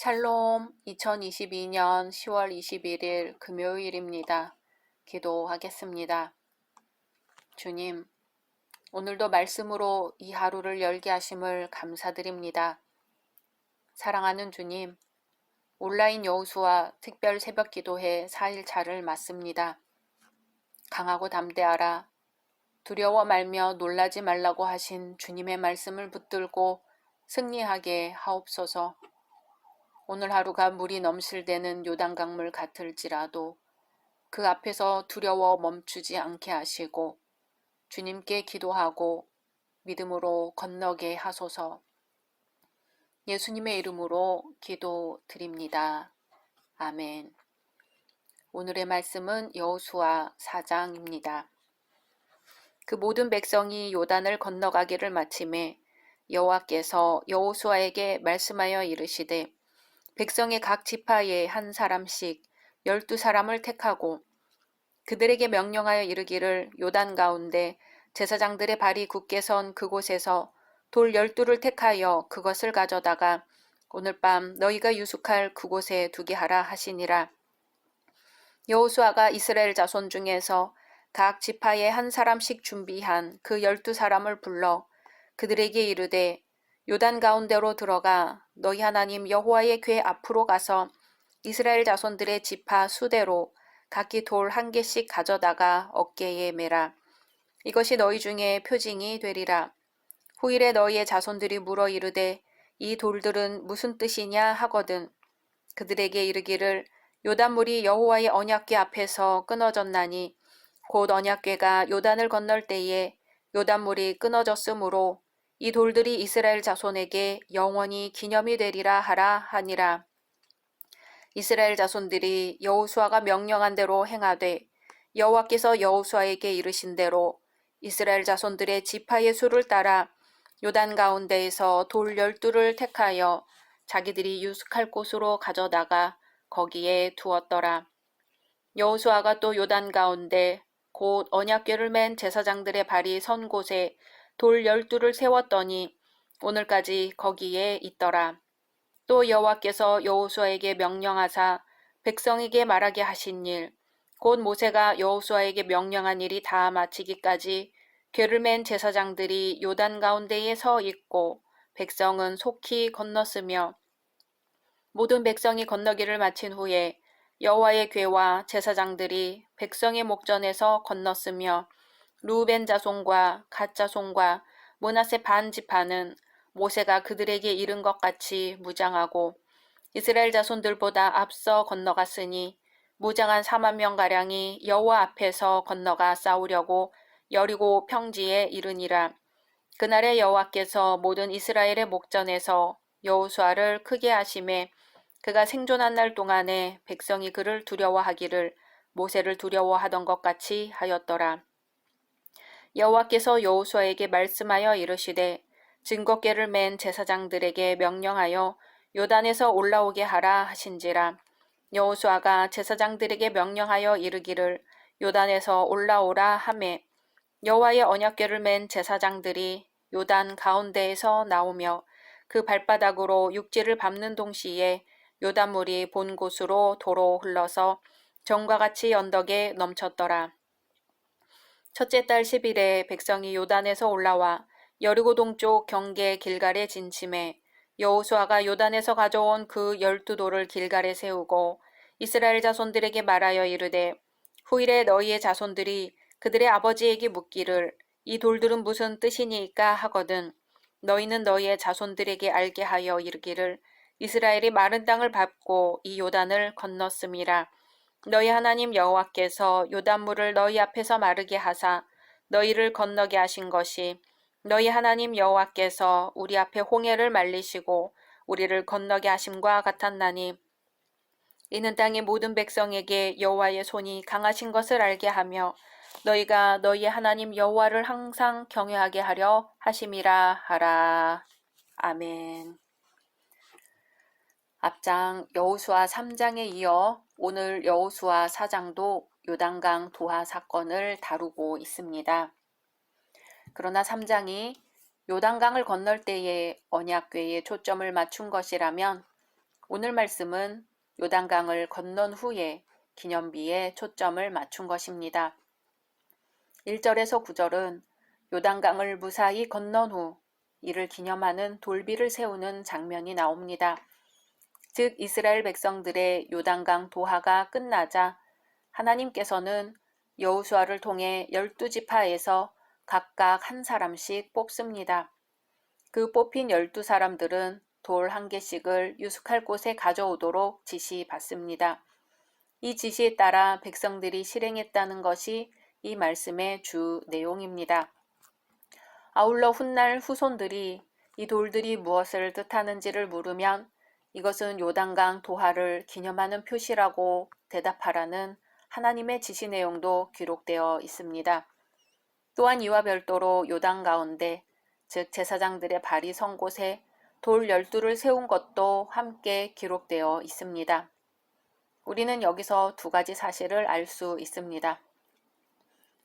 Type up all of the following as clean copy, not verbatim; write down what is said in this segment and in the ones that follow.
샬롬 2022년 10월 21일 금요일입니다. 기도하겠습니다. 주님, 오늘도 말씀으로 이 하루를 열게 하심을 감사드립니다. 사랑하는 주님, 온라인 여호수아 특별 새벽 기도회 4일차를 맞습니다. 강하고 담대하라. 두려워 말며 놀라지 말라고 하신 주님의 말씀을 붙들고 승리하게 하옵소서. 오늘 하루가 물이 넘실대는 요단강물 같을지라도 그 앞에서 두려워 멈추지 않게 하시고 주님께 기도하고 믿음으로 건너게 하소서. 예수님의 이름으로 기도드립니다. 아멘. 오늘의 말씀은 여호수아 4장입니다. 그 모든 백성이 요단을 건너가기를 마침에 여호와께서 여호수아에게 말씀하여 이르시되 백성의 각 지파에 한 사람씩 12사람을 택하고 그들에게 명령하여 이르기를 요단 가운데 제사장들의 발이 굳게 선 그곳에서 돌 12를 택하여 그것을 가져다가 오늘 밤 너희가 유숙할 그곳에 두게 하라 하시니라. 여호수아가 이스라엘 자손 중에서 각 지파에 한 사람씩 준비한 그 12사람을 불러 그들에게 이르되 요단 가운데로 들어가 너희 하나님 여호와의 궤 앞으로 가서 이스라엘 자손들의 지파 수대로 각기 돌 한 개씩 가져다가 어깨에 매라. 이것이 너희 중에 표징이 되리라. 후일에 너희의 자손들이 물어 이르되 이 돌들은 무슨 뜻이냐 하거든 그들에게 이르기를 요단물이 여호와의 언약궤 앞에서 끊어졌나니 곧 언약궤가 요단을 건널 때에 요단물이 끊어졌으므로 이 돌들이 이스라엘 자손에게 영원히 기념이 되리라 하라 하니라. 이스라엘 자손들이 여호수아가 명령한 대로 행하되 여호와께서 여호수아에게 이르신 대로 이스라엘 자손들의 지파의 수를 따라 요단 가운데에서 돌 12를 택하여 자기들이 유숙할 곳으로 가져다가 거기에 두었더라. 여호수아가 또 요단 가운데 곧 언약궤를 맨 제사장들의 발이 선 곳에 돌 12를 세웠더니 오늘까지 거기에 있더라. 또 여호와께서 여호수아에게 명령하사 백성에게 말하게 하신 일, 곧 모세가 여호수아에게 명령한 일이 다 마치기까지 궤를 맨 제사장들이 요단 가운데에 서 있고 백성은 속히 건넜으며 모든 백성이 건너기를 마친 후에 여호와의 궤와 제사장들이 백성의 목전에서 건넜으며 루벤 자손과 갓 자손과 므낫세 반 지파는 모세가 그들에게 이른 것 같이 무장하고 이스라엘 자손들보다 앞서 건너갔으니 무장한 4만 명가량이 여호와 앞에서 건너가 싸우려고 여리고 평지에 이르니라. 그날에 여호와께서 모든 이스라엘의 목전에서 여호수아를 크게 하심에 그가 생존한 날 동안에 백성이 그를 두려워하기를 모세를 두려워하던 것 같이 하였더라. 여호와께서 여호수아에게 말씀하여 이르시되 증거궤를 맨 제사장들에게 명령하여 요단에서 올라오게 하라 하신지라. 여호수아가 제사장들에게 명령하여 이르기를 요단에서 올라오라 하매 여호와의 언약궤를 맨 제사장들이 요단 가운데에서 나오며 그 발바닥으로 육지를 밟는 동시에 요단물이 본 곳으로 도로 흘러서 정과 같이 언덕에 넘쳤더라. 첫째 달 10일에 백성이 요단에서 올라와 여리고 동쪽 경계 길갈에 진침해 여호수아가 요단에서 가져온 그 12돌을 길갈에 세우고 이스라엘 자손들에게 말하여 이르되 후일에 너희의 자손들이 그들의 아버지에게 묻기를 이 돌들은 무슨 뜻이니까 하거든 너희는 너희의 자손들에게 알게 하여 이르기를 이스라엘이 마른 땅을 밟고 이 요단을 건넜음이라. 너희 하나님 여호와께서 요단물을 너희 앞에서 마르게 하사 너희를 건너게 하신 것이 너희 하나님 여호와께서 우리 앞에 홍해를 말리시고 우리를 건너게 하심과 같았나니 이는 땅의 모든 백성에게 여호와의 손이 강하신 것을 알게 하며 너희가 너희 하나님 여호와를 항상 경외하게 하려 하심이라 하라. 아멘. 앞장 여호수아 3장에 이어 오늘 여호수아 4장도 요단강 도하 사건을 다루고 있습니다. 그러나 3장이 요단강을 건널 때에 언약궤에 초점을 맞춘 것이라면 오늘 말씀은 요단강을 건넌 후에 기념비에 초점을 맞춘 것입니다. 1절에서 9절은 요단강을 무사히 건넌 후 이를 기념하는 돌비를 세우는 장면이 나옵니다. 즉 이스라엘 백성들의 요단강 도하가 끝나자 하나님께서는 여호수아를 통해 12지파에서 각각 한 사람씩 뽑습니다. 그 뽑힌 12사람들은 돌 한 개씩을 유숙할 곳에 가져오도록 지시받습니다. 이 지시에 따라 백성들이 실행했다는 것이 이 말씀의 주 내용입니다. 아울러 훗날 후손들이 이 돌들이 무엇을 뜻하는지를 물으면 이것은 요단강 도하를 기념하는 표시라고 대답하라는 하나님의 지시 내용도 기록되어 있습니다. 또한 이와 별도로 요단 가운데 즉 제사장들의 발이 선 곳에 돌 12를 세운 것도 함께 기록되어 있습니다. 우리는 여기서 두 가지 사실을 알 수 있습니다.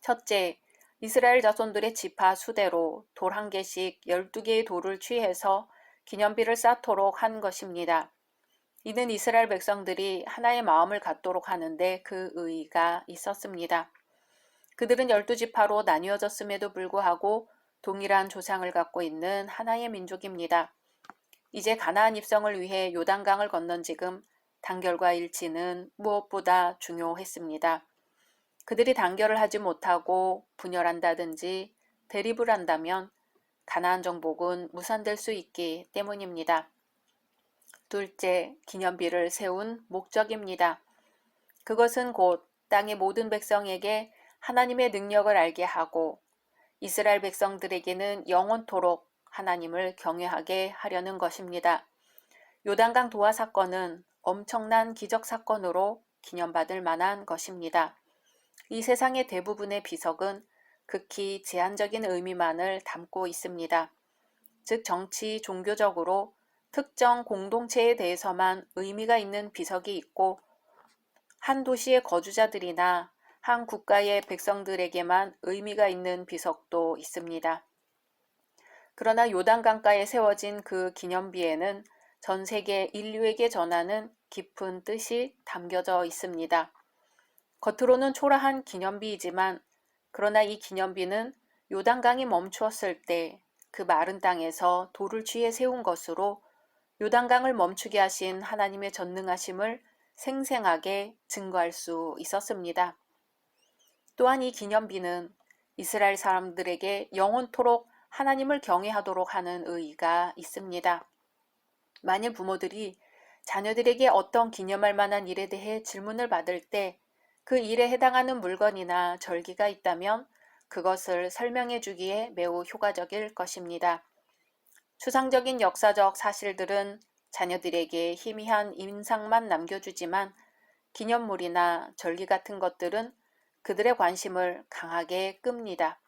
첫째, 이스라엘 자손들의 지파 수대로 돌 한 개씩 12개의 돌을 취해서 기념비를 쌓도록 한 것입니다. 이는 이스라엘 백성들이 하나의 마음을 갖도록 하는데 그 의의가 있었습니다. 그들은 12지파로 나뉘어졌음에도 불구하고 동일한 조상을 갖고 있는 하나의 민족입니다. 이제 가나안 입성을 위해 요단강을 건넌 지금 단결과 일치는 무엇보다 중요했습니다. 그들이 단결을 하지 못하고 분열한다든지 대립을 한다면 가나안 정복은 무산될 수 있기 때문입니다. 둘째, 기념비를 세운 목적입니다. 그것은 곧 땅의 모든 백성에게 하나님의 능력을 알게 하고 이스라엘 백성들에게는 영원토록 하나님을 경외하게 하려는 것입니다. 요단강 도하 사건은 엄청난 기적 사건으로 기념받을 만한 것입니다. 이 세상의 대부분의 비석은 극히 제한적인 의미만을 담고 있습니다. 즉 정치, 종교적으로 특정 공동체에 대해서만 의미가 있는 비석이 있고 한 도시의 거주자들이나 한 국가의 백성들에게만 의미가 있는 비석도 있습니다. 그러나 요단강가에 세워진 그 기념비에는 전 세계 인류에게 전하는 깊은 뜻이 담겨져 있습니다. 겉으로는 초라한 기념비이지만 그러나 이 기념비는 요단강이 멈추었을 때 그 마른 땅에서 돌을 취해 세운 것으로 요단강을 멈추게 하신 하나님의 전능하심을 생생하게 증거할 수 있었습니다. 또한 이 기념비는 이스라엘 사람들에게 영원토록 하나님을 경외하도록 하는 의의가 있습니다. 만일 부모들이 자녀들에게 어떤 기념할 만한 일에 대해 질문을 받을 때 그 일에 해당하는 물건이나 절기가 있다면 그것을 설명해 주기에 매우 효과적일 것입니다. 추상적인 역사적 사실들은 자녀들에게 희미한 인상만 남겨주지만 기념물이나 절기 같은 것들은 그들의 관심을 강하게 끕니다.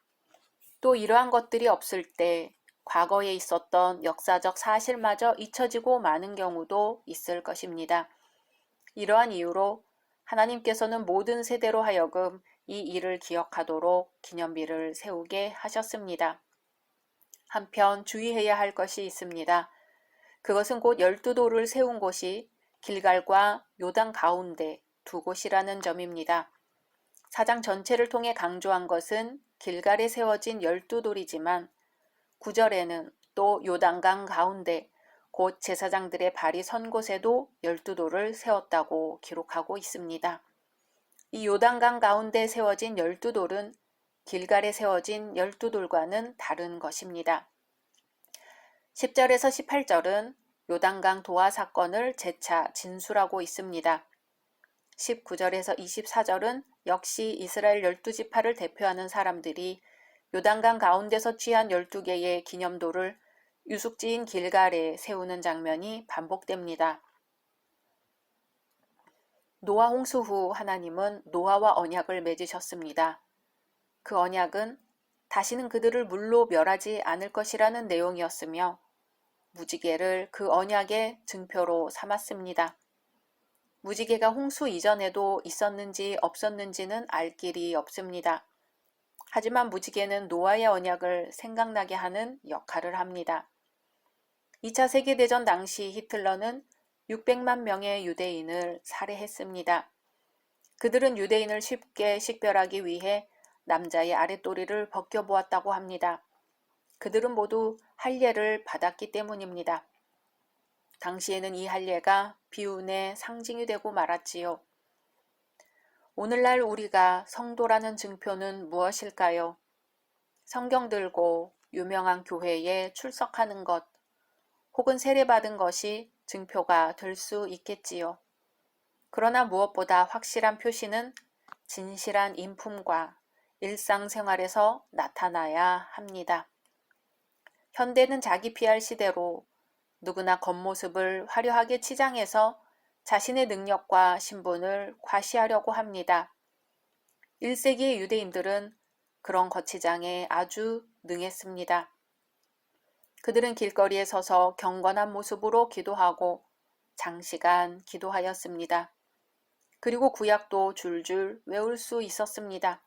또 이러한 것들이 없을 때 과거에 있었던 역사적 사실마저 잊혀지고 마는 경우도 있을 것입니다. 이러한 이유로 하나님께서는 모든 세대로 하여금 이 일을 기억하도록 기념비를 세우게 하셨습니다. 한편 주의해야 할 것이 있습니다. 그것은 곧 12돌을 세운 곳이 길갈과 요단 가운데 두 곳이라는 점입니다. 사장 전체를 통해 강조한 것은 길갈에 세워진 12돌이지만 9절에는 또 요단강 가운데 곧 제사장들의 발이 선 곳에도 12돌을 세웠다고 기록하고 있습니다. 이 요단강 가운데 세워진 12돌은 길갈에 세워진 12돌과는 다른 것입니다. 10절에서 18절은 요단강 도하 사건을 재차 진술하고 있습니다. 19절에서 24절은 역시 이스라엘 12지파를 대표하는 사람들이 요단강 가운데서 취한 12개의 기념돌을 유숙지인 길갈에 세우는 장면이 반복됩니다. 노아 홍수 후 하나님은 노아와 언약을 맺으셨습니다. 그 언약은 다시는 그들을 물로 멸하지 않을 것이라는 내용이었으며 무지개를 그 언약의 증표로 삼았습니다. 무지개가 홍수 이전에도 있었는지 없었는지는 알 길이 없습니다. 하지만 무지개는 노아의 언약을 생각나게 하는 역할을 합니다. 2차 세계대전 당시 히틀러는 600만 명의 유대인을 살해했습니다. 그들은 유대인을 쉽게 식별하기 위해 남자의 아랫도리를 벗겨보았다고 합니다. 그들은 모두 할례를 받았기 때문입니다. 당시에는 이 할례가 비운의 상징이 되고 말았지요. 오늘날 우리가 성도라는 증표는 무엇일까요? 성경 들고 유명한 교회에 출석하는 것, 혹은 세례받은 것이 증표가 될 수 있겠지요. 그러나 무엇보다 확실한 표시는 진실한 인품과 일상생활에서 나타나야 합니다. 현대는 자기 PR 시대로 누구나 겉모습을 화려하게 치장해서 자신의 능력과 신분을 과시하려고 합니다. 1세기의 유대인들은 그런 겉치장에 아주 능했습니다. 그들은 길거리에 서서 경건한 모습으로 기도하고 장시간 기도하였습니다. 그리고 구약도 줄줄 외울 수 있었습니다.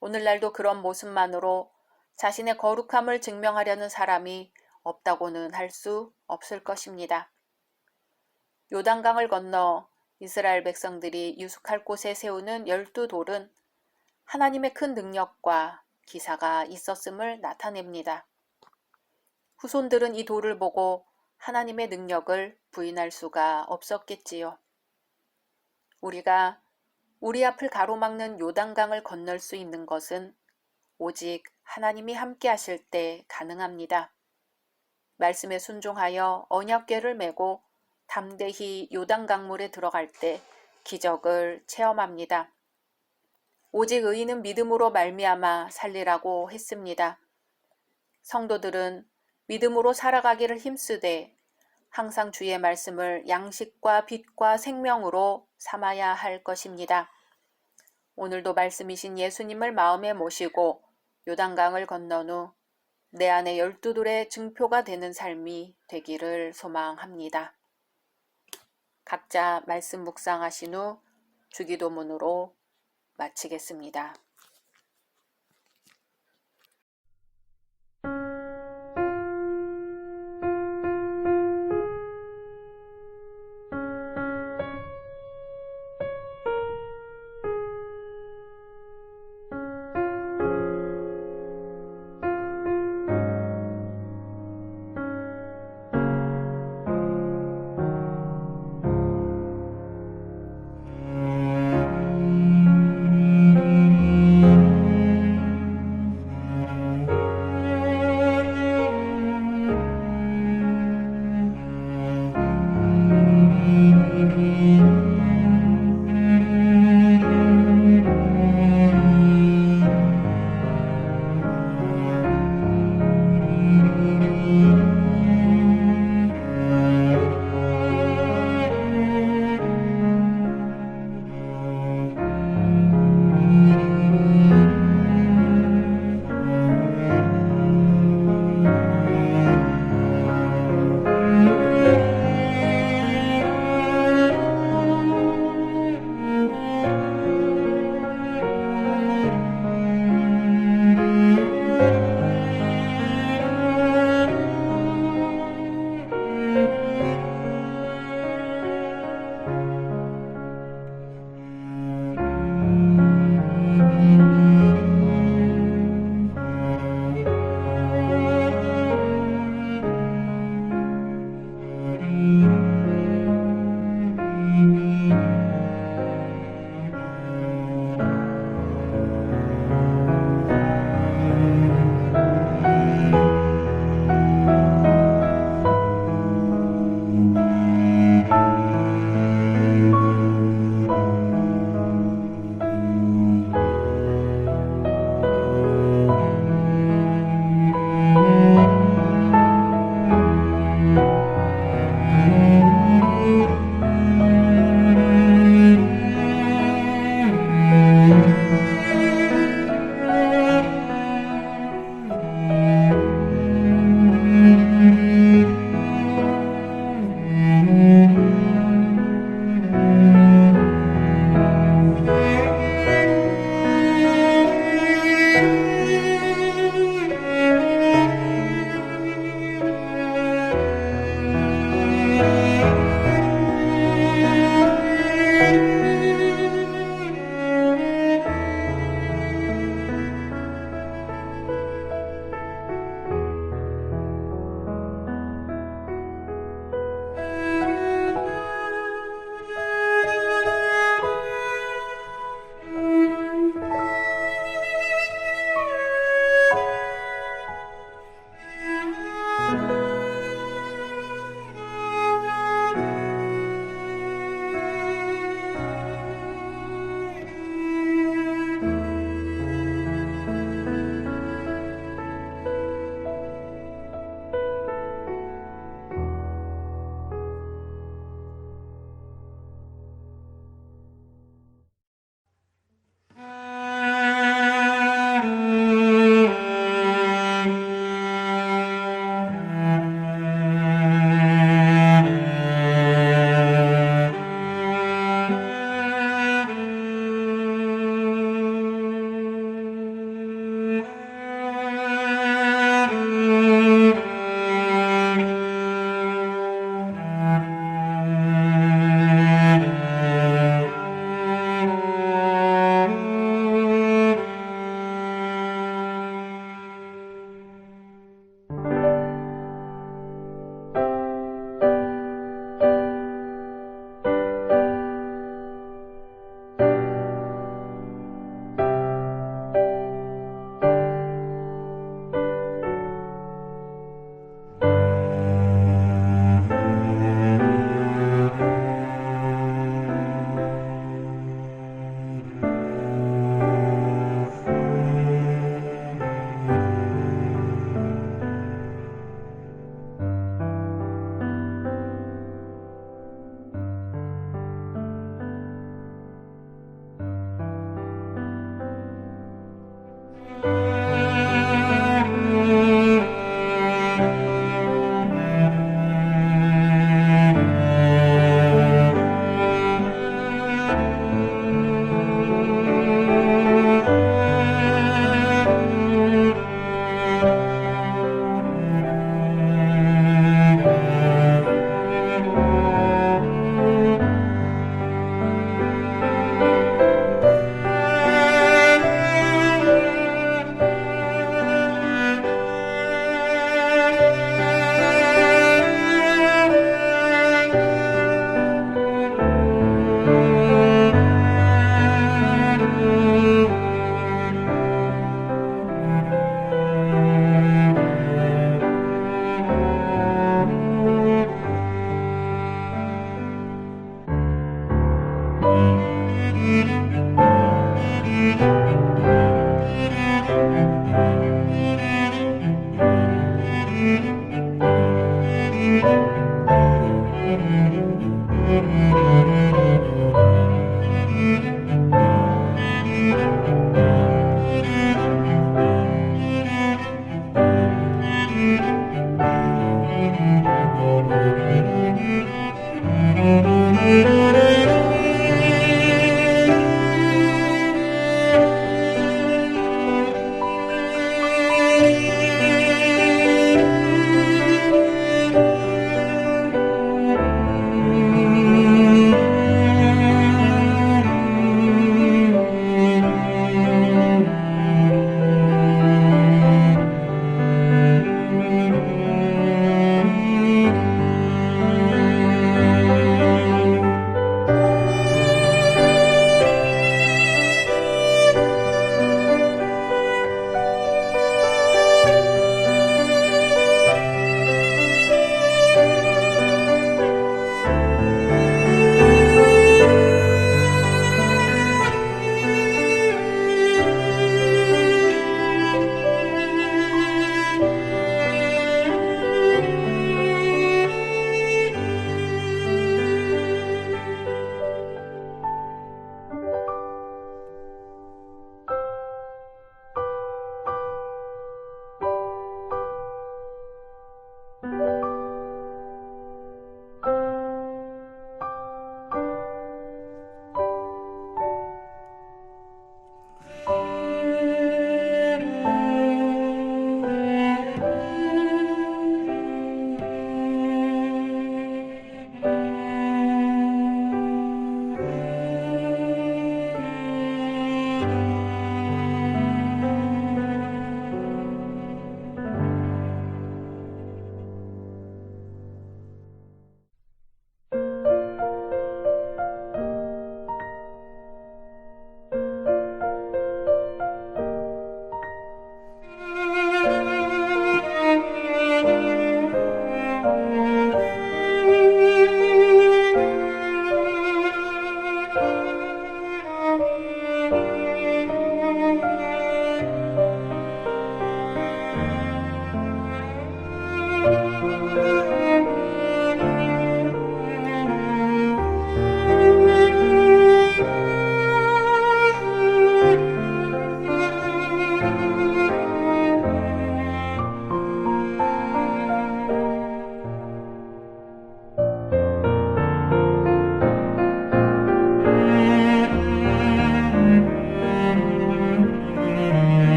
오늘날도 그런 모습만으로 자신의 거룩함을 증명하려는 사람이 없다고는 할 수 없을 것입니다. 요단강을 건너 이스라엘 백성들이 유숙할 곳에 세우는 12돌은 하나님의 큰 능력과 기사가 있었음을 나타냅니다. 후손들은 이 돌을 보고 하나님의 능력을 부인할 수가 없었겠지요. 우리가 우리 앞을 가로막는 요단강을 건널 수 있는 것은 오직 하나님이 함께 하실 때 가능합니다. 말씀에 순종하여 언약궤를 메고 담대히 요단강물에 들어갈 때 기적을 체험합니다. 오직 의인은 믿음으로 말미암아 살리라고 했습니다. 성도들은 믿음으로 살아가기를 힘쓰되 항상 주의 말씀을 양식과 빛과 생명으로 삼아야 할 것입니다. 오늘도 말씀이신 예수님을 마음에 모시고 요단강을 건넌 후 내 안에 12돌의 증표가 되는 삶이 되기를 소망합니다. 각자 말씀 묵상하신 후 주기도문으로 마치겠습니다.